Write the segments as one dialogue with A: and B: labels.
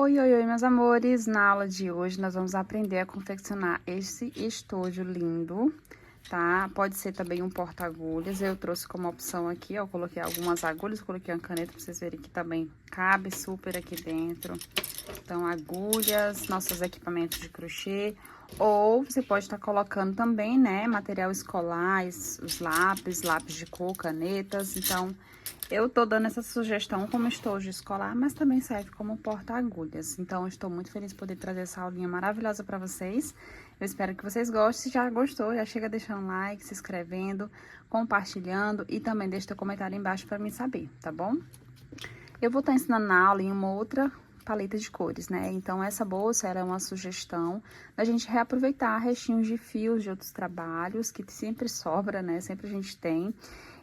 A: Oi, oi, oi, meus amores! Na aula de hoje nós vamos aprender a confeccionar esse estojo lindo, tá? Pode ser também um porta-agulhas, eu trouxe como opção aqui, ó, coloquei algumas agulhas, coloquei uma caneta pra vocês verem que também cabe super aqui dentro. Então, agulhas, nossos equipamentos de crochê, ou você pode estar colocando também, né, material escolar, os lápis de cor, canetas. Então, eu tô dando essa sugestão como estojo escolar, mas também serve como porta-agulhas. Então, eu estou muito feliz de poder trazer essa aulinha maravilhosa para vocês. Eu espero que vocês gostem. Se já gostou, já chega deixando like, se inscrevendo, compartilhando e também deixa seu comentário embaixo para mim saber, tá bom? Eu vou estar ensinando na aula em uma outra paleta de cores, né? Então, essa bolsa era uma sugestão da gente reaproveitar restinhos de fios de outros trabalhos, que sempre sobra, né? Sempre a gente tem.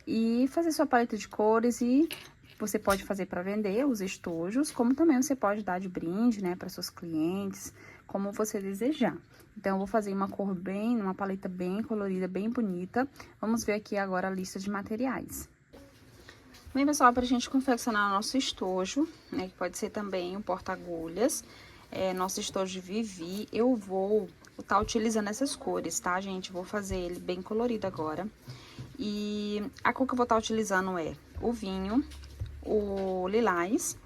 A: E fazer sua paleta de cores e você pode fazer para vender os estojos, como também você pode dar de brinde, né? Para seus clientes, como você desejar. Então, eu vou fazer uma paleta bem colorida, bem bonita. Vamos ver aqui agora a lista de materiais. Bem, pessoal, para a gente confeccionar o nosso estojo, né, que pode ser também um porta-agulhas, nosso estojo de Vivi, eu vou estar utilizando essas cores, tá, gente? Vou fazer ele bem colorido agora. E a cor que eu vou estar utilizando é o vinho, o lilás,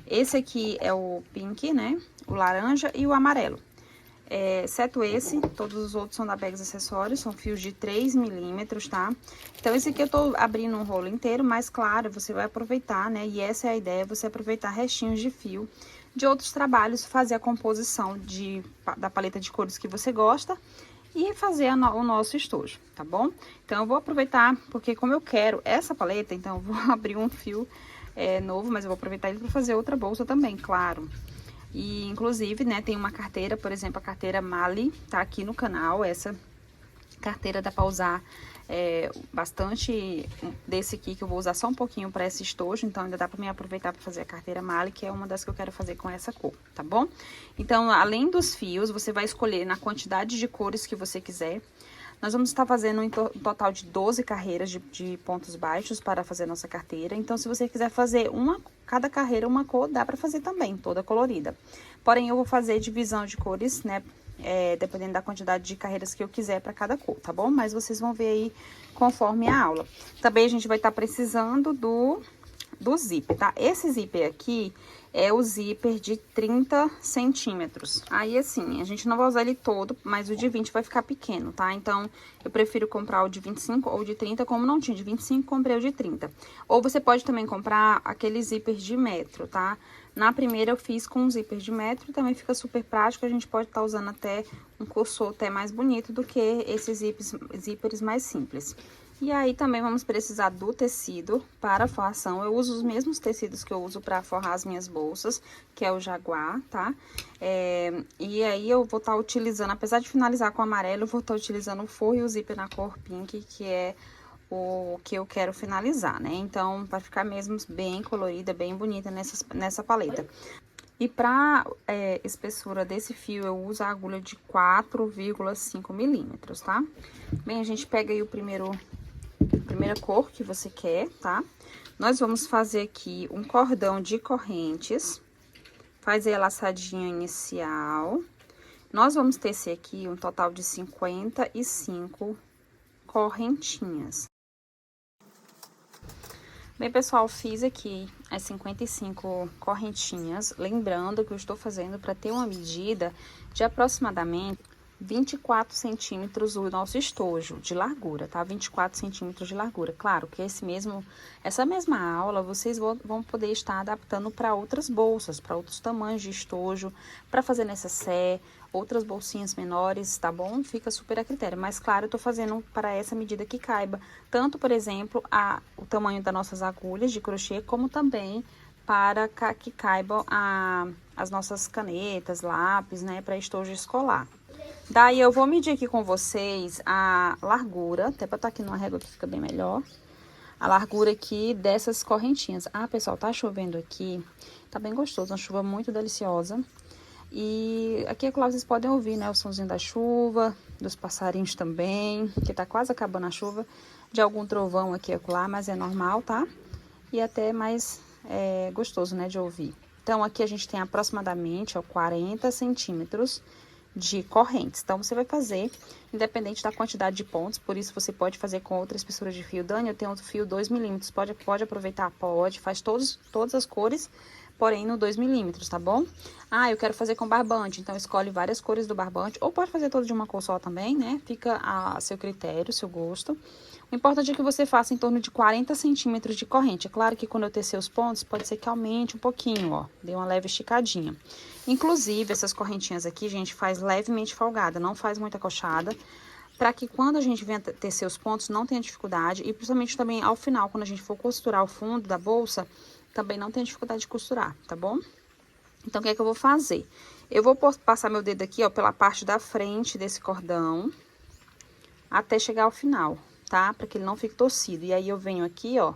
A: esse aqui é o pink, né, o laranja e o amarelo. Exceto esse, todos os outros são da Bags Acessórios, são fios de 3 milímetros, tá? Então, esse aqui eu tô abrindo um rolo inteiro, mas claro, você vai aproveitar, né? E essa é a ideia, você aproveitar restinhos de fio de outros trabalhos, fazer a composição da paleta de cores que você gosta e fazer o nosso estojo, tá bom? Então, eu vou aproveitar, porque como eu quero essa paleta, então eu vou abrir um fio novo, mas eu vou aproveitar ele para fazer outra bolsa também, claro. E, inclusive, né, tem uma carteira, por exemplo, a carteira Mali, tá aqui no canal. Essa carteira dá pra usar bastante desse aqui, que eu vou usar só um pouquinho pra esse estojo. Então, ainda dá pra me aproveitar pra fazer a carteira Mali, que é uma das que eu quero fazer com essa cor, tá bom? Então, além dos fios, você vai escolher na quantidade de cores que você quiser. Nós vamos estar fazendo um total de 12 carreiras de pontos baixos para fazer nossa carteira. Então, se você quiser fazer cada carreira uma cor, dá para fazer também, toda colorida. Porém, eu vou fazer divisão de cores, né? Dependendo da quantidade de carreiras que eu quiser para cada cor, tá bom? Mas vocês vão ver aí conforme a aula. Também a gente vai estar precisando do zíper, tá? Esse zíper aqui é o zíper de 30 centímetros. Aí, assim, a gente não vai usar ele todo, mas o de 20 vai ficar pequeno, tá? Então, eu prefiro comprar o de 25 ou de 30, como não tinha de 25, comprei o de 30. Ou você pode também comprar aquele zíper de metro, tá? Na primeira eu fiz com um zíper de metro, também fica super prático, a gente pode estar usando até um cursor até mais bonito do que esses zíperes mais simples. E aí, também vamos precisar do tecido para forração. Eu uso os mesmos tecidos que eu uso para forrar as minhas bolsas, que é o Jaguar, tá? E aí, eu vou estar utilizando, apesar de finalizar com amarelo, eu vou estar utilizando o forro e o zíper na cor pink, que é o que eu quero finalizar, né? Então, vai ficar mesmo bem colorida, bem bonita nessa paleta. E para espessura desse fio, eu uso a agulha de 4,5 milímetros, tá? Bem, a gente pega aí a primeira cor que você quer, tá? Nós vamos fazer aqui um cordão de correntes, fazer a laçadinha inicial. Nós vamos tecer aqui um total de 55 correntinhas. Bem, pessoal, fiz aqui as 55 correntinhas, lembrando que eu estou fazendo para ter uma medida de aproximadamente 24 centímetros o nosso estojo de largura, tá? 24 centímetros de largura. Claro que essa mesma aula vocês vão poder estar adaptando para outras bolsas, para outros tamanhos de estojo, para fazer necessaire, outras bolsinhas menores, tá bom? Fica super a critério. Mas, claro, eu tô fazendo para essa medida que caiba, tanto, por exemplo, o tamanho das nossas agulhas de crochê, como também para que caibam as nossas canetas, lápis, né, para estojo escolar. Daí, eu vou medir aqui com vocês a largura, até pra estar aqui numa régua que fica bem melhor. A largura aqui dessas correntinhas. Ah, pessoal, tá chovendo aqui, tá bem gostoso, uma chuva muito deliciosa. E aqui é claro, vocês podem ouvir, né, o somzinho da chuva, dos passarinhos também, que tá quase acabando a chuva, de algum trovão aqui e acolá, mas é normal, tá? E até mais gostoso, né, de ouvir. Então, aqui a gente tem aproximadamente, ó, 40 centímetros de correntes. Então, você vai fazer, independente da quantidade de pontos, por isso você pode fazer com outra espessura de fio. Dani, eu tenho outro fio 2 milímetros, pode aproveitar? Pode, faz todas as cores, porém no 2 milímetros, tá bom? Ah, eu quero fazer com barbante, então escolhe várias cores do barbante, ou pode fazer todo de uma cor só também, né? Fica a seu critério, seu gosto. O importante é que você faça em torno de 40 centímetros de corrente. É claro que quando eu tecer os pontos, pode ser que aumente um pouquinho, ó. Dê uma leve esticadinha. Inclusive, essas correntinhas aqui, gente, faz levemente folgada, não faz muita coxada. Para que quando a gente venha tecer os pontos, não tenha dificuldade. E principalmente também ao final, quando a gente for costurar o fundo da bolsa, também não tenha dificuldade de costurar, tá bom? Então, o que é que eu vou fazer? Eu vou passar meu dedo aqui, ó, pela parte da frente desse cordão, até chegar ao final, tá? Para que ele não fique torcido. E aí, eu venho aqui, ó,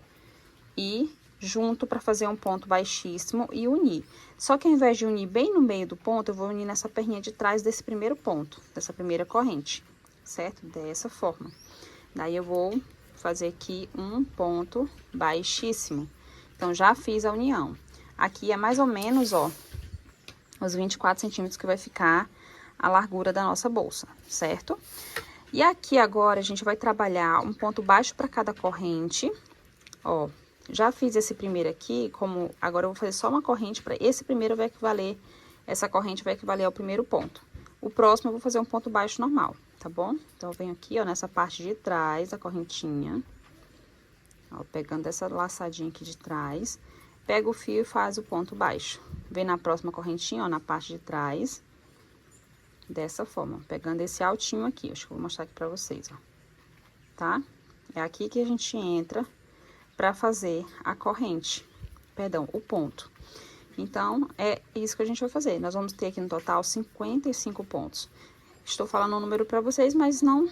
A: e junto para fazer um ponto baixíssimo e unir. Só que ao invés de unir bem no meio do ponto, eu vou unir nessa perninha de trás desse primeiro ponto, dessa primeira corrente, certo? Dessa forma. Daí, eu vou fazer aqui um ponto baixíssimo. Então, já fiz a união. Aqui é mais ou menos, ó, os 24 centímetros que vai ficar a largura da nossa bolsa, certo? E aqui agora, a gente vai trabalhar um ponto baixo para cada corrente, ó. Já fiz esse primeiro aqui, como agora eu vou fazer só uma corrente para esse primeiro vai equivaler, essa corrente vai equivaler ao primeiro ponto. O próximo eu vou fazer um ponto baixo normal, tá bom? Então, eu venho aqui, ó, nessa parte de trás da correntinha, ó, pegando essa laçadinha aqui de trás, pega o fio e faz o ponto baixo. Vem na próxima correntinha, ó, na parte de trás, dessa forma, pegando esse altinho aqui, acho que eu vou mostrar aqui pra vocês, ó, tá? É aqui que a gente entra para fazer a corrente, perdão, o ponto. Então, é isso que a gente vai fazer. Nós vamos ter aqui no total 55 pontos. Estou falando um número para vocês, mas não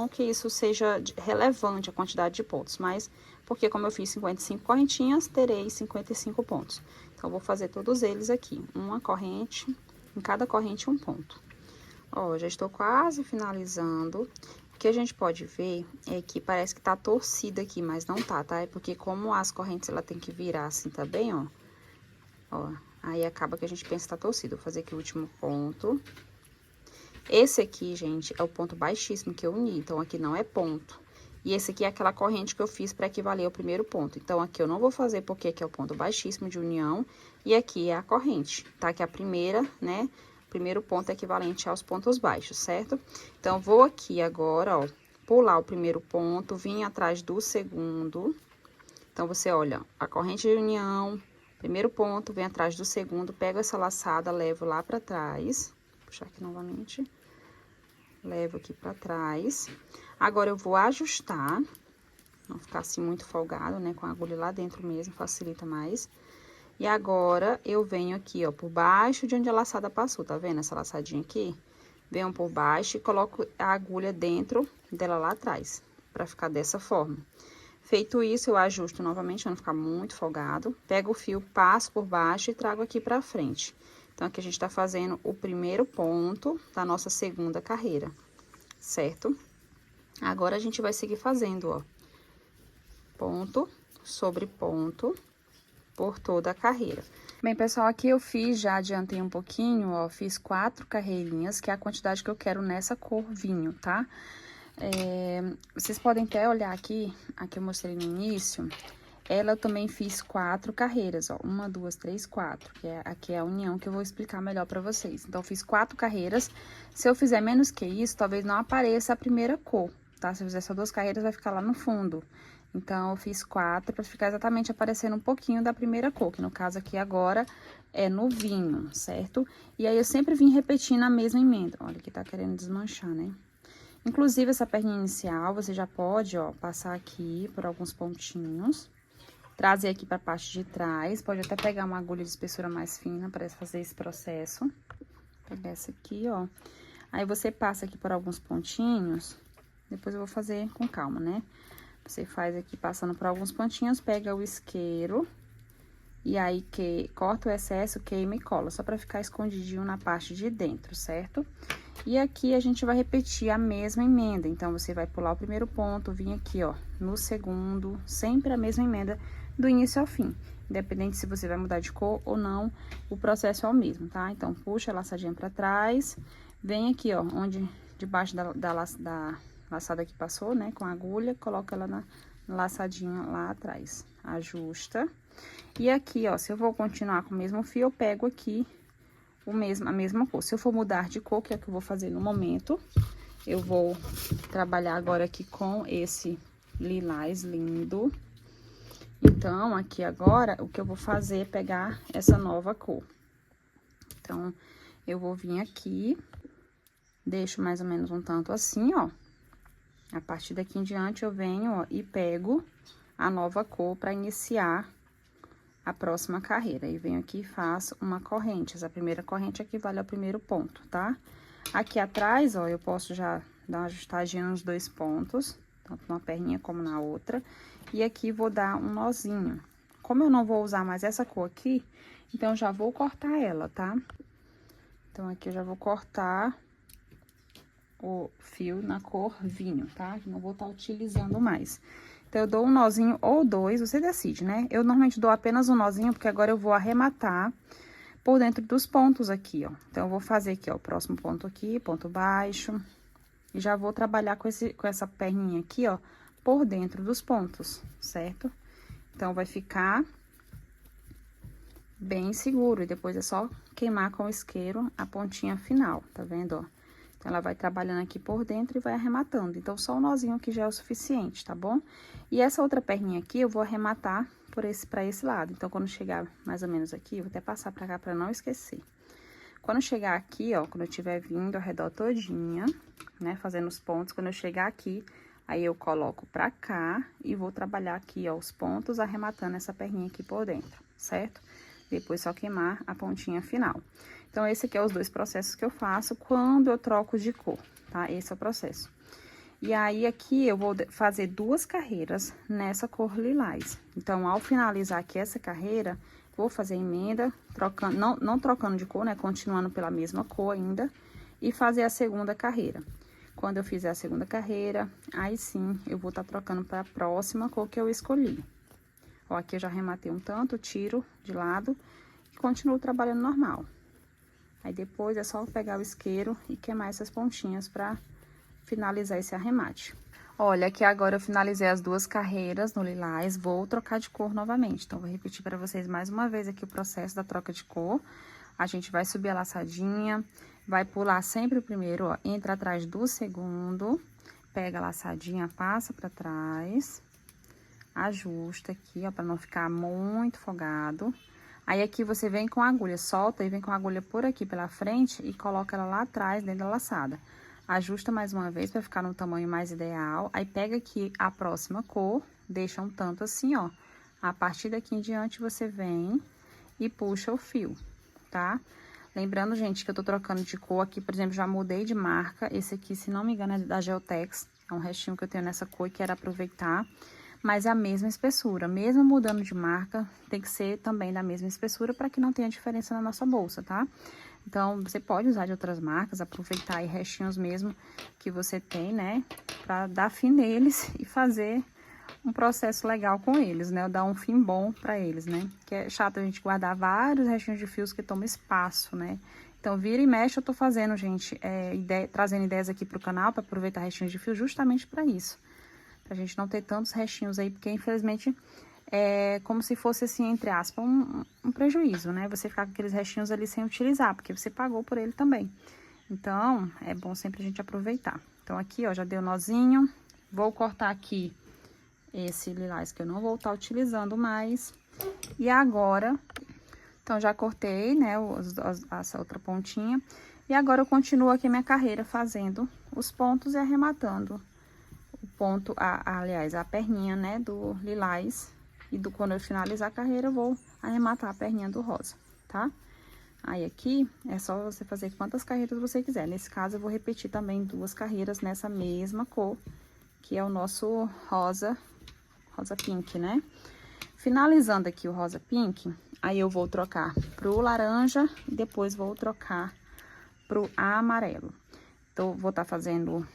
A: que isso seja relevante a quantidade de pontos, mas porque como eu fiz 55 correntinhas, terei 55 pontos. Então, vou fazer todos eles aqui, uma corrente, em cada corrente um ponto. Ó, já estou quase finalizando. O que a gente pode ver é que parece que tá torcida aqui, mas não tá, tá? É porque como as correntes, ela tem que virar assim também, ó. Ó, aí acaba que a gente pensa que tá torcido. Vou fazer aqui o último ponto. Esse aqui, gente, é o ponto baixíssimo que eu uni, então aqui não é ponto. E esse aqui é aquela corrente que eu fiz para equivaler ao primeiro ponto. Então, aqui eu não vou fazer porque aqui é o ponto baixíssimo de união e aqui é a corrente, tá? Que é a primeira, né? Primeiro ponto é equivalente aos pontos baixos, certo? Então, vou aqui agora, ó, pular o primeiro ponto, vim atrás do segundo. Então, você olha, a corrente de união, primeiro ponto, vem atrás do segundo, pego essa laçada, levo lá pra trás. Vou puxar aqui novamente. Levo aqui pra trás. Agora, eu vou ajustar, não ficar assim muito folgado, né? Com a agulha lá dentro mesmo, facilita mais. E agora, eu venho aqui, ó, por baixo de onde a laçada passou, tá vendo? Essa laçadinha aqui. Venho por baixo e coloco a agulha dentro dela lá atrás, pra ficar dessa forma. Feito isso, eu ajusto novamente, pra não ficar muito folgado. Pego o fio, passo por baixo e trago aqui pra frente. Então, aqui a gente tá fazendo o primeiro ponto da nossa segunda carreira, certo? Agora, a gente vai seguir fazendo, ó, ponto sobre ponto por toda a carreira. Bem, pessoal, aqui eu fiz, já adiantei um pouquinho, ó, fiz 4 carreirinhas, que é a quantidade que eu quero nessa cor vinho, tá? Vocês podem até olhar aqui, eu mostrei no início, ela eu também fiz 4 carreiras, ó, 1, 2, 3, 4, que é aqui é a união que eu vou explicar melhor pra vocês. Então, eu fiz 4 carreiras, se eu fizer menos que isso, talvez não apareça a primeira cor, tá? Se eu fizer só 2 carreiras, vai ficar lá no fundo. Então, eu fiz 4 para ficar exatamente aparecendo um pouquinho da primeira cor, que no caso aqui agora é no vinho, certo? E aí, eu sempre vim repetindo a mesma emenda. Olha, que tá querendo desmanchar, né? Inclusive, essa perninha inicial, você já pode, ó, passar aqui por alguns pontinhos, trazer aqui pra parte de trás, pode até pegar uma agulha de espessura mais fina para fazer esse processo. Pegar essa aqui, ó. Aí, você passa aqui por alguns pontinhos, depois eu vou fazer com calma, né? Você faz aqui passando por alguns pontinhos, pega o isqueiro e aí corta o excesso, queima e cola, só pra ficar escondidinho na parte de dentro, certo? E aqui a gente vai repetir a mesma emenda, então você vai pular o primeiro ponto, vir aqui, ó, no segundo, sempre a mesma emenda, do início ao fim. Independente se você vai mudar de cor ou não, o processo é o mesmo, tá? Então, puxa a laçadinha pra trás, vem aqui, ó, onde, debaixo da laçada que passou, né, com a agulha, coloca ela na laçadinha lá atrás. Ajusta. E aqui, ó, se eu vou continuar com o mesmo fio, eu pego aqui a mesma cor. Se eu for mudar de cor, que é o que eu vou fazer no momento, eu vou trabalhar agora aqui com esse lilás lindo. Então, aqui agora, o que eu vou fazer é pegar essa nova cor. Então, eu vou vir aqui, deixo mais ou menos um tanto assim, ó. A partir daqui em diante, eu venho, ó, e pego a nova cor para iniciar a próxima carreira. E venho aqui e faço uma corrente. Essa primeira corrente equivale ao primeiro ponto, tá? Aqui atrás, ó, eu posso já dar uma ajustadinha nos 2 pontos, tanto numa perninha como na outra. E aqui vou dar um nozinho. Como eu não vou usar mais essa cor aqui, então já vou cortar ela, tá? Então, aqui eu já vou cortar o fio na cor vinho, tá? Não vou estar utilizando mais. Então, eu dou um nozinho ou 2, você decide, né? Eu normalmente dou apenas um nozinho, porque agora eu vou arrematar por dentro dos pontos aqui, ó. Então, eu vou fazer aqui, ó, o próximo ponto aqui, ponto baixo. E já vou trabalhar com essa perninha aqui, ó, por dentro dos pontos, certo? Então, vai ficar bem seguro. E depois é só queimar com o isqueiro a pontinha final, tá vendo, ó? Então, ela vai trabalhando aqui por dentro e vai arrematando. Então, só o nozinho aqui já é o suficiente, tá bom? E essa outra perninha aqui, eu vou arrematar pra esse lado. Então, quando chegar mais ou menos aqui, eu vou até passar pra cá pra não esquecer. Quando chegar aqui, ó, quando eu estiver vindo ao redor todinha, né, fazendo os pontos, quando eu chegar aqui, aí eu coloco pra cá e vou trabalhar aqui, ó, os pontos, arrematando essa perninha aqui por dentro, certo? Depois só queimar a pontinha final. Então, esse aqui é os 2 processos que eu faço quando eu troco de cor, tá? Esse é o processo. E aí, aqui, eu vou fazer 2 carreiras nessa cor lilás. Então, ao finalizar aqui essa carreira, vou fazer emenda, trocando, não trocando de cor, né? Continuando pela mesma cor ainda, e fazer a segunda carreira. Quando eu fizer a segunda carreira, aí sim, eu vou estar trocando para a próxima cor que eu escolhi. Ó, aqui eu já arrematei um tanto, tiro de lado e continuo trabalhando normal. Aí, depois é só pegar o isqueiro e queimar essas pontinhas para finalizar esse arremate. Olha, aqui agora eu finalizei as 2 carreiras no lilás, vou trocar de cor novamente. Então, vou repetir para vocês mais uma vez aqui o processo da troca de cor. A gente vai subir a laçadinha, vai pular sempre o primeiro, ó, entra atrás do segundo, pega a laçadinha, passa para trás, ajusta aqui, ó, para não ficar muito folgado. Aí, aqui você vem com a agulha, solta e vem com a agulha por aqui pela frente e coloca ela lá atrás, dentro da laçada. Ajusta mais uma vez para ficar no tamanho mais ideal. Aí, pega aqui a próxima cor, deixa um tanto assim, ó. A partir daqui em diante, você vem e puxa o fio, tá? Lembrando, gente, que eu tô trocando de cor aqui, por exemplo, já mudei de marca. Esse aqui, se não me engano, é da Geotex. É um restinho que eu tenho nessa cor e quero aproveitar. Mas é a mesma espessura. Mesmo mudando de marca, tem que ser também da mesma espessura para que não tenha diferença na nossa bolsa, tá? Então, você pode usar de outras marcas, aproveitar aí restinhos mesmo que você tem, né? Pra dar fim neles e fazer um processo legal com eles, né? Dar um fim bom pra eles, né? Que é chato a gente guardar vários restinhos de fios que tomam espaço, né? Então, vira e mexe, eu tô fazendo, gente, trazendo ideias aqui pro canal para aproveitar restinhos de fio justamente pra isso. Pra gente não ter tantos restinhos aí, porque infelizmente é como se fosse assim, entre aspas, um prejuízo, né? Você ficar com aqueles restinhos ali sem utilizar, porque você pagou por ele também. Então, é bom sempre a gente aproveitar. Então, aqui, ó, já deu nozinho. Vou cortar aqui esse lilás que eu não vou estar utilizando mais. E agora, então, já cortei, né, essa outra pontinha. E agora, eu continuo aqui minha carreira fazendo os pontos e arrematando o ponto, aliás, a perninha, né, do lilás. E quando eu finalizar a carreira, eu vou arrematar a perninha do rosa, tá? Aí, aqui, é só você fazer quantas carreiras você quiser. Nesse caso, eu vou repetir também 2 carreiras nessa mesma cor, que é o nosso rosa pink, né? Finalizando aqui o rosa pink, aí eu vou trocar pro laranja e depois vou trocar pro amarelo. Então, vou estar fazendo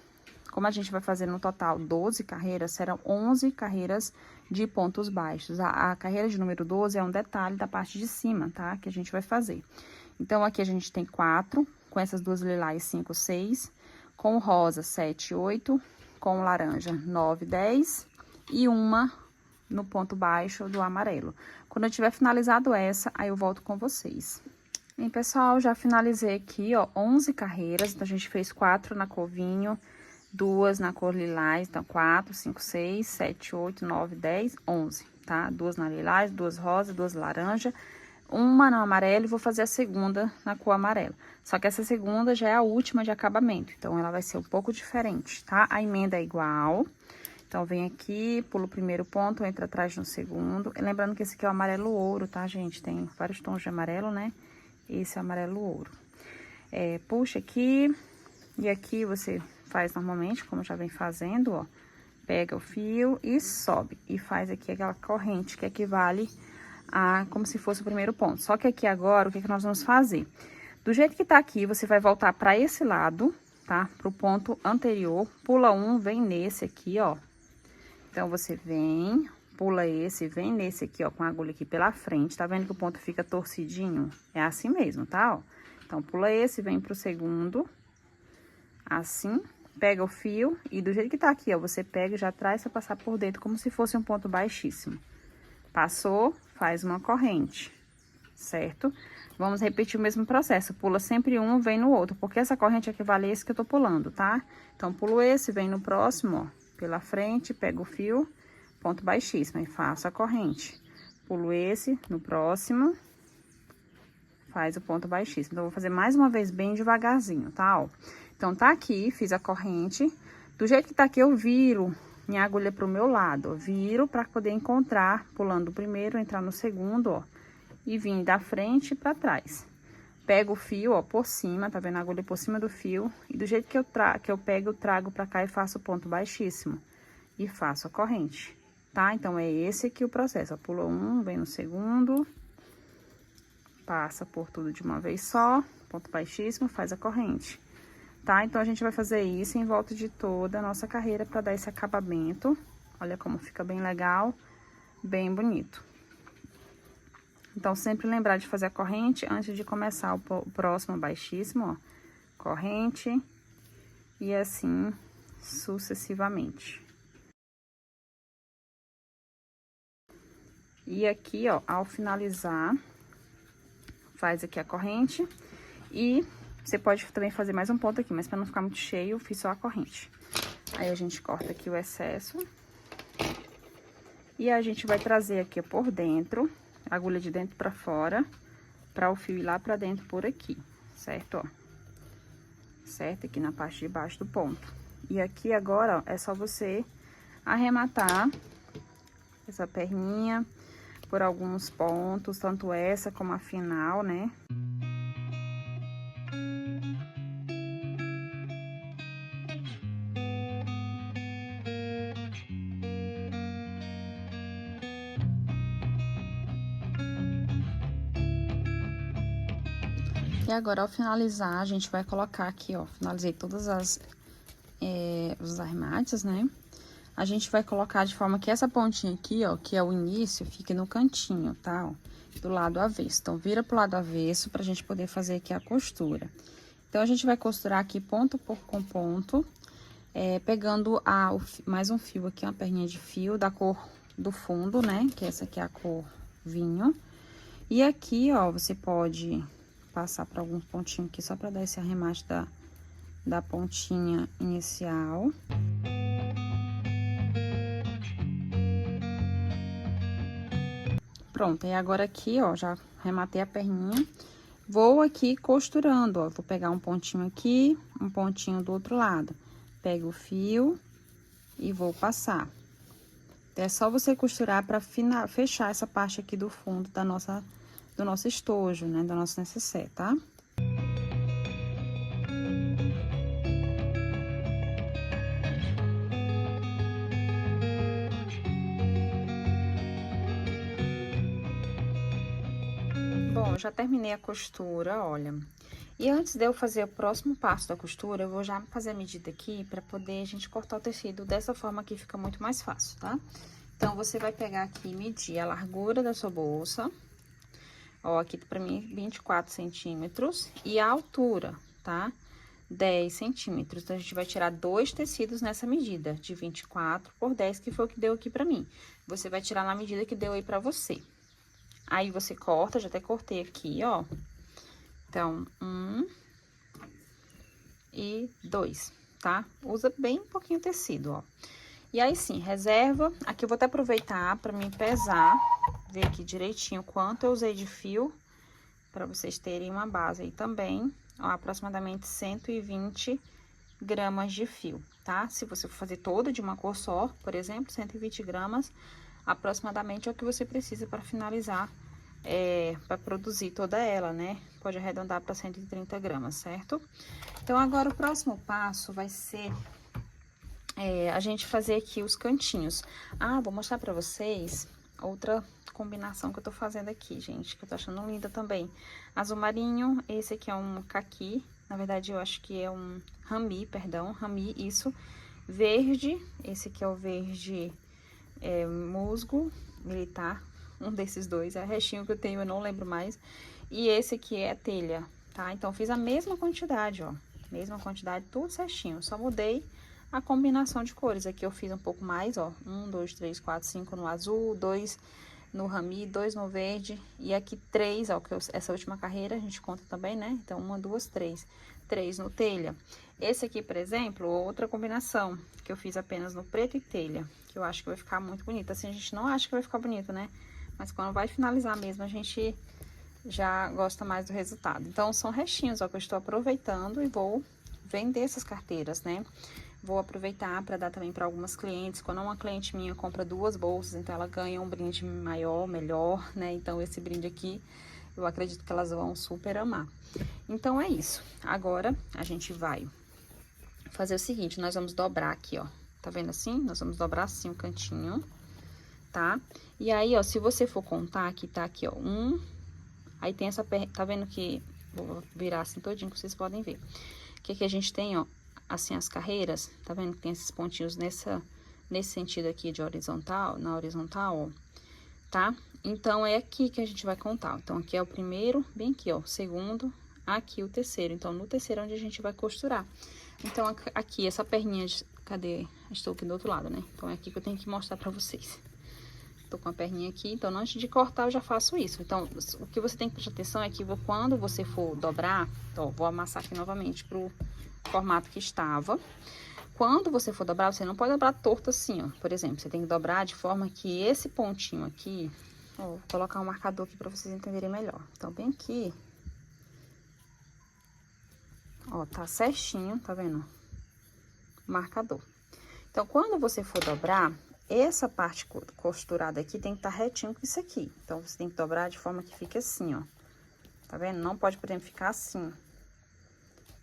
A: Como a gente vai fazer no total 12 carreiras, serão 11 carreiras de pontos baixos. A carreira de número 12 é um detalhe da parte de cima, tá? Que a gente vai fazer. Então, aqui a gente tem 4, com essas duas lilás, 5, 6, com rosa, 7, 8, com laranja, 9, 10 e uma no ponto baixo do amarelo. Quando eu tiver finalizado essa, aí eu volto com vocês. Bem, pessoal, já finalizei aqui, ó, 11 carreiras. Então, a gente fez 4 na cor vinho, 2 na cor lilás, então 4, 5, 6, 7, 8, 9, 10, 11, tá? 2 na lilás, 2 rosa, 2 laranja, uma no amarelo e vou fazer a segunda na cor amarela. Só que essa segunda já é a última de acabamento, então ela vai ser um pouco diferente, tá? A emenda é igual. Então, vem aqui, pulo o primeiro ponto, entra atrás no segundo. E lembrando que esse aqui é o amarelo ouro, tá, gente? Tem vários tons de amarelo, né? Esse é o amarelo ouro. Puxa aqui, e aqui você faz normalmente, como já vem fazendo, ó. Pega o fio e sobe. E faz aqui aquela corrente que equivale a como se fosse o primeiro ponto. Só que aqui agora, o que nós vamos fazer? Do jeito que tá aqui, você vai voltar pra esse lado, tá? Pro ponto anterior, pula um, vem nesse aqui, ó. Então, você vem, pula esse, vem nesse aqui, ó, com a agulha aqui pela frente. Tá vendo que o ponto fica torcidinho? É assim mesmo, tá, ó? Então, pula esse, vem pro segundo, assim, pega o fio e do jeito que tá aqui, ó, você pega e já traz pra passar por dentro, como se fosse um ponto baixíssimo. Passou, faz uma corrente, certo? Vamos repetir o mesmo processo, pula sempre um, vem no outro, porque essa corrente equivale a esse que eu tô pulando, tá? Então, pulo esse, vem no próximo, ó. Pela frente, pego o fio, ponto baixíssimo, e faço a corrente. Pulo esse, no próximo, faz o ponto baixíssimo. Então, vou fazer mais uma vez bem devagarzinho, tá? Ó. Então, tá aqui, fiz a corrente. Do jeito que tá aqui, eu viro minha agulha pro meu lado, ó. Viro pra poder encontrar, pulando o primeiro, entrar no segundo, ó. E vim da frente pra trás. Pego o fio, ó, por cima, tá vendo a agulha por cima do fio. E do jeito que eu pego, eu trago pra cá e faço o ponto baixíssimo. E faço a corrente, tá? Então, é esse aqui o processo, ó. Pula um, vem no segundo. Passa por tudo de uma vez só. Ponto baixíssimo, faz a corrente. Tá? Então, a gente vai fazer isso em volta de toda a nossa carreira pra dar esse acabamento. Olha como fica bem legal, bem bonito. Então, sempre lembrar de fazer a corrente antes de começar o próximo baixíssimo, ó. Corrente e assim sucessivamente. E aqui, ó, ao finalizar, faz aqui a corrente e você pode também fazer mais um ponto aqui, mas pra não ficar muito cheio, eu fiz só a corrente. Aí, a gente corta aqui o excesso. E a gente vai trazer aqui por dentro, agulha de dentro pra fora, pra o fio ir lá pra dentro por aqui, certo, ó? Certo? Aqui na parte de baixo do ponto. E aqui agora, ó, é só você arrematar essa perninha por alguns pontos, tanto essa como a final, né? E agora, ao finalizar, a gente vai colocar aqui, ó, finalizei todas os arremates, né? A gente vai colocar de forma que essa pontinha aqui, ó, que é o início, fique no cantinho, tá? Ó, do lado avesso. Então, vira pro lado avesso pra gente poder fazer aqui a costura. Então, a gente vai costurar aqui ponto com ponto, pegando mais um fio aqui, uma perninha de fio da cor do fundo, né? Que essa aqui é a cor vinho. E aqui, ó, você pode passar para alguns pontinhos aqui, só para dar esse arremate da pontinha inicial. Pronto, e agora aqui, ó, já arrematei a perninha. Vou aqui costurando, ó, vou pegar um pontinho aqui, um pontinho do outro lado. Pego o fio e vou passar. É só você costurar para fechar essa parte aqui do fundo do nosso estojo, né, do nosso necessaire, tá? Bom, já terminei a costura, olha. E antes de eu fazer o próximo passo da costura, eu vou já fazer a medida aqui pra poder a gente cortar o tecido dessa forma aqui, fica muito mais fácil, tá? Então, você vai pegar aqui e medir a largura da sua bolsa. Ó, aqui pra mim 24 centímetros e a altura, tá? 10 centímetros. Então, a gente vai tirar 2 tecidos nessa medida, de 24 por 10, que foi o que deu aqui pra mim. Você vai tirar na medida que deu aí pra você. Aí, você corta, já até cortei aqui, ó. Então, 1 e 2, tá? Usa bem pouquinho tecido, ó. E aí, sim, reserva. Aqui eu vou até aproveitar pra mim pesar, ver aqui direitinho quanto eu usei de fio, pra vocês terem uma base aí também. Ó, aproximadamente 120 gramas de fio, tá? Se você for fazer toda de uma cor só, por exemplo, 120 gramas, aproximadamente é o que você precisa para finalizar, para produzir toda ela, né? Pode arredondar para 130 gramas, certo? Então, agora o próximo passo vai ser a gente fazer aqui os cantinhos. Ah, vou mostrar pra vocês outra combinação que eu tô fazendo aqui, gente, que eu tô achando linda também. Azul marinho, esse aqui é um caqui, na verdade eu acho que é um rami, perdão, rami, isso. Verde, esse aqui é o verde musgo militar, um desses dois, é o restinho que eu tenho, eu não lembro mais. E esse aqui é telha, tá? Então, fiz a mesma quantidade, ó, mesma quantidade, tudo certinho, só mudei a combinação de cores. Aqui eu fiz um pouco mais, ó, 1, 2, 3, 4, 5 no azul, 2 no rami, 2 no verde, e aqui 3, ó, que essa última carreira a gente conta também, né? Então, 1, 2, 3, 3 no telha. Esse aqui, por exemplo, outra combinação, que eu fiz apenas no preto e telha, que eu acho que vai ficar muito bonito. Assim, a gente não acha que vai ficar bonito, né? Mas quando vai finalizar mesmo, a gente já gosta mais do resultado. Então, são restinhos, ó, que eu estou aproveitando e vou vender essas carteiras, né? Vou aproveitar para dar também para algumas clientes. Quando uma cliente minha compra 2 bolsas, então ela ganha um brinde maior, melhor, né? Então, esse brinde aqui, eu acredito que elas vão super amar. Então, é isso. Agora, a gente vai fazer o seguinte, nós vamos dobrar aqui, ó. Tá vendo assim? Nós vamos dobrar assim o cantinho, tá? E aí, ó, se você for contar, aqui tá aqui, ó, aí tem essa, tá vendo que, vou virar assim todinho que vocês podem ver. Que aqui a gente tem, ó, assim, as carreiras, tá vendo que tem esses pontinhos nesse sentido aqui de horizontal, na horizontal, ó, tá? Então, é aqui que a gente vai contar. Então, aqui é o primeiro, bem aqui, ó, segundo, aqui o terceiro. Então, no terceiro é onde a gente vai costurar. Então, aqui, essa perninha, cadê? Estou aqui do outro lado, né? Então, é aqui que eu tenho que mostrar pra vocês. Tô com a perninha aqui, então, antes de cortar, eu já faço isso. Então, o que você tem que prestar atenção é que quando você for dobrar, ó, vou amassar aqui novamente pro formato que estava. Quando você for dobrar, você não pode dobrar torto assim, ó. Por exemplo, você tem que dobrar de forma que esse pontinho aqui, ó, vou colocar um marcador aqui pra vocês entenderem melhor. Então, bem aqui, ó, tá certinho, tá vendo? Marcador. Então, quando você for dobrar, essa parte costurada aqui tem que estar retinho com isso aqui. Então, você tem que dobrar de forma que fique assim, ó. Tá vendo? Não pode, por exemplo, ficar assim.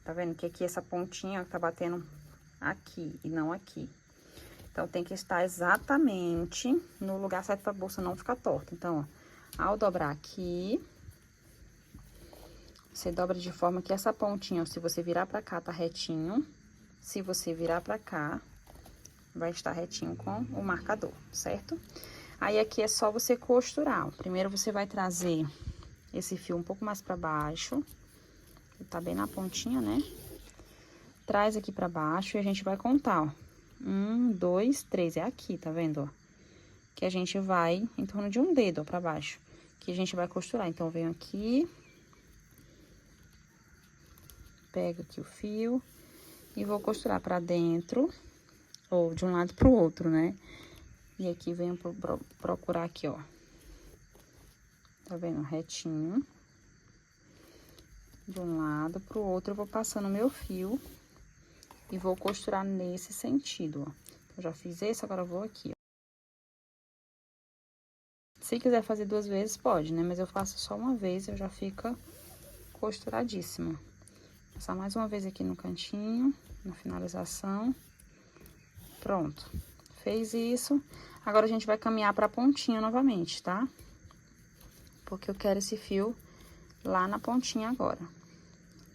A: Tá vendo que aqui essa pontinha tá batendo aqui e não aqui. Então, tem que estar exatamente no lugar certo pra bolsa não ficar torta. Então, ó, ao dobrar aqui, você dobra de forma que essa pontinha, ó, se você virar pra cá, tá retinho. Se você virar pra cá, vai estar retinho com o marcador, certo? Aí, aqui é só você costurar, ó. Primeiro, você vai trazer esse fio um pouco mais pra baixo. Ele tá bem na pontinha, né? Traz aqui pra baixo e a gente vai contar, ó. 1, 2, 3. É aqui, tá vendo, ó? Que a gente vai em torno de um dedo, ó, pra baixo. Que a gente vai costurar. Então, venho aqui. Pego aqui o fio. E vou costurar pra dentro. Ou de um lado pro outro, né? E aqui venho procurar aqui, ó. Tá vendo? Retinho. De um lado pro outro, eu vou passando o meu fio. E vou costurar nesse sentido, ó. Eu já fiz esse, agora eu vou aqui, ó. Se quiser fazer 2 vezes, pode, né? Mas eu faço só uma vez, eu já fica costuradíssimo. Passar mais uma vez aqui no cantinho, na finalização. Pronto. Fez isso. Agora, a gente vai caminhar pra pontinha novamente, tá? Porque eu quero esse fio lá na pontinha agora.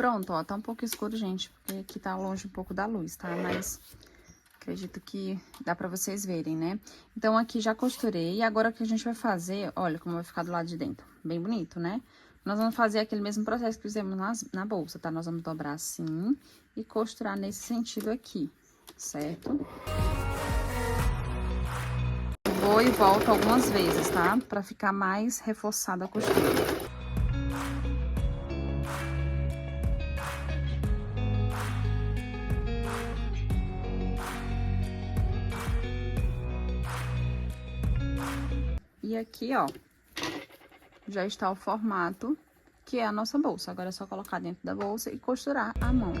A: Pronto, ó, tá um pouco escuro, gente, porque aqui tá longe um pouco da luz, tá? Mas acredito que dá pra vocês verem, né? Então, aqui já costurei. E agora o que a gente vai fazer, olha como vai ficar do lado de dentro. Bem bonito, né? Nós vamos fazer aquele mesmo processo que fizemos na bolsa, tá? Nós vamos dobrar assim e costurar nesse sentido aqui, certo? Vou e volto algumas vezes, tá? Pra ficar mais reforçada a costura. E aqui, ó, já está o formato que é a nossa bolsa. Agora é só colocar dentro da bolsa e costurar à mão.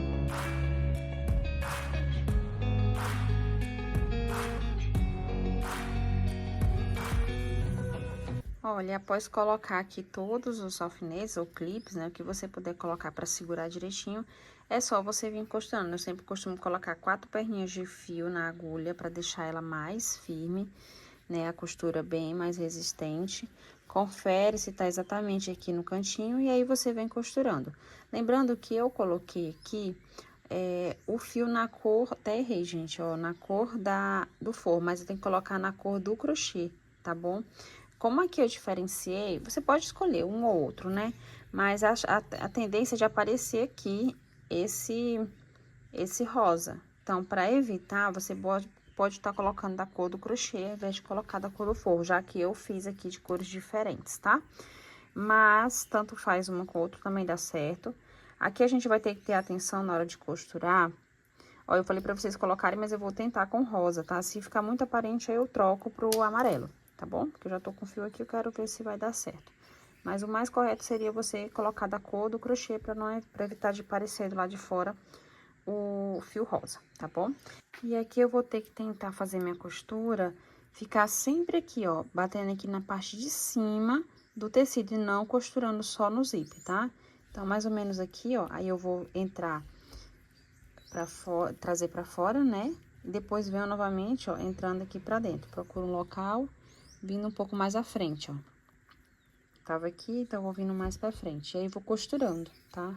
A: Olha, após colocar aqui todos os alfinetes ou clipes, né, o que você puder colocar para segurar direitinho, é só você vir costurando. Eu sempre costumo colocar 4 perninhas de fio na agulha para deixar ela mais firme, né, a costura bem mais resistente. Confere se tá exatamente aqui no cantinho e aí você vem costurando. Lembrando que eu coloquei aqui o fio na cor, até errei, gente, ó, na cor do forro, mas eu tenho que colocar na cor do crochê, tá bom? Como aqui eu diferenciei, você pode escolher um ou outro, né? Mas a tendência de aparecer aqui esse rosa. Então, para evitar, você pode estar colocando da cor do crochê, ao invés de colocar da cor do forro, já que eu fiz aqui de cores diferentes, tá? Mas, tanto faz uma com outra, também dá certo. Aqui a gente vai ter que ter atenção na hora de costurar. Ó, eu falei pra vocês colocarem, mas eu vou tentar com rosa, tá? Se ficar muito aparente, aí eu troco pro amarelo, tá bom? Porque eu já tô com fio aqui, eu quero ver se vai dar certo. Mas o mais correto seria você colocar da cor do crochê pra evitar de parecer do lado de fora o fio rosa, tá bom? E aqui eu vou ter que tentar fazer minha costura, ficar sempre aqui, ó, batendo aqui na parte de cima do tecido e não costurando só no zíper, tá? Então, mais ou menos aqui, ó, aí eu vou entrar pra fora, trazer pra fora, né? E depois venho novamente, ó, entrando aqui pra dentro. Procuro um local, vindo um pouco mais à frente, ó. Tava aqui, então vou vindo mais pra frente. E aí, vou costurando, tá?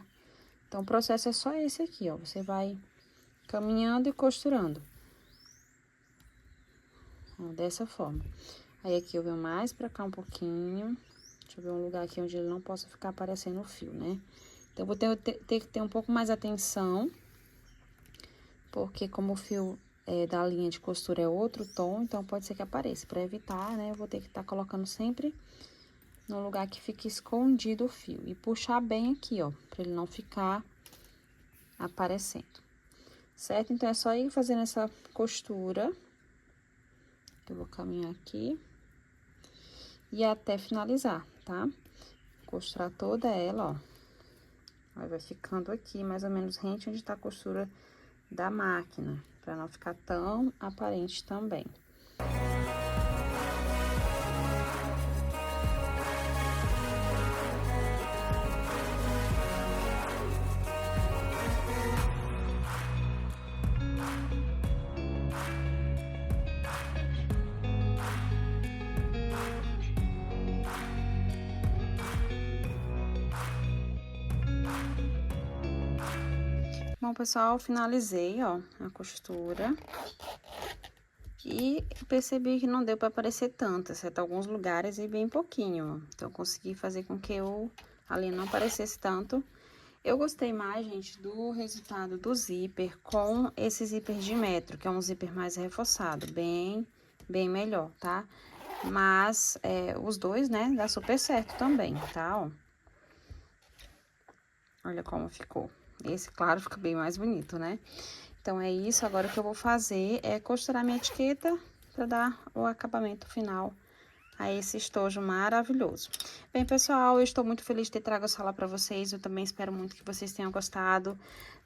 A: Então, o processo é só esse aqui, ó. Você vai caminhando e costurando. Ó, dessa forma. Aí, aqui eu venho mais pra cá um pouquinho. Deixa eu ver um lugar aqui onde ele não possa ficar aparecendo o fio, né? Então, eu vou ter que ter um pouco mais atenção. Porque como o fio da linha de costura é outro tom, então pode ser que apareça. Pra evitar, né, eu vou ter que estar colocando sempre no lugar que fique escondido o fio. E puxar bem aqui, ó, pra ele não ficar aparecendo. Certo? Então, é só ir fazendo essa costura. Eu vou caminhar aqui. E até finalizar, tá? Costurar toda ela, ó. Aí, vai ficando aqui, mais ou menos rente onde tá a costura da máquina, pra não ficar tão aparente também. Bom, pessoal, finalizei, ó, a costura. E percebi que não deu pra aparecer tanto, exceto alguns lugares e bem pouquinho, ó. Então, eu consegui fazer com que a linha não aparecesse tanto. Eu gostei mais, gente, do resultado do zíper com esse zíper de metro, que é um zíper mais reforçado, bem melhor, tá? Mas, os dois, né, dá super certo também, tá, ó. Olha como ficou. Esse, claro, fica bem mais bonito, né? Então, é isso. Agora, o que eu vou fazer é costurar minha etiqueta para dar o acabamento final a esse estojo maravilhoso. Bem, pessoal, eu estou muito feliz de ter trago essa aula para vocês. Eu também espero muito que vocês tenham gostado.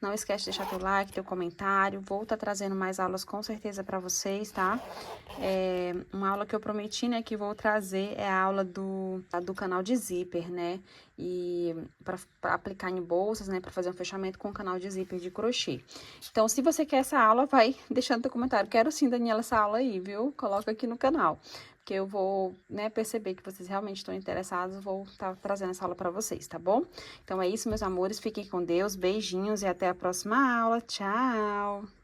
A: Não esquece de deixar teu like, teu comentário. Vou estar trazendo mais aulas com certeza para vocês, tá? Uma aula que eu prometi, né, que vou trazer é a aula do canal de zíper, né? E para aplicar em bolsas, né, para fazer um fechamento com o canal de zíper de crochê. Então, se você quer essa aula, vai deixando teu comentário. Quero sim, Daniela, essa aula aí, viu? Coloca aqui no canal. porque eu vou, né, perceber que vocês realmente estão interessados, vou estar trazendo essa aula para vocês, tá bom? Então é isso, meus amores, fiquem com Deus, beijinhos e até a próxima aula. Tchau!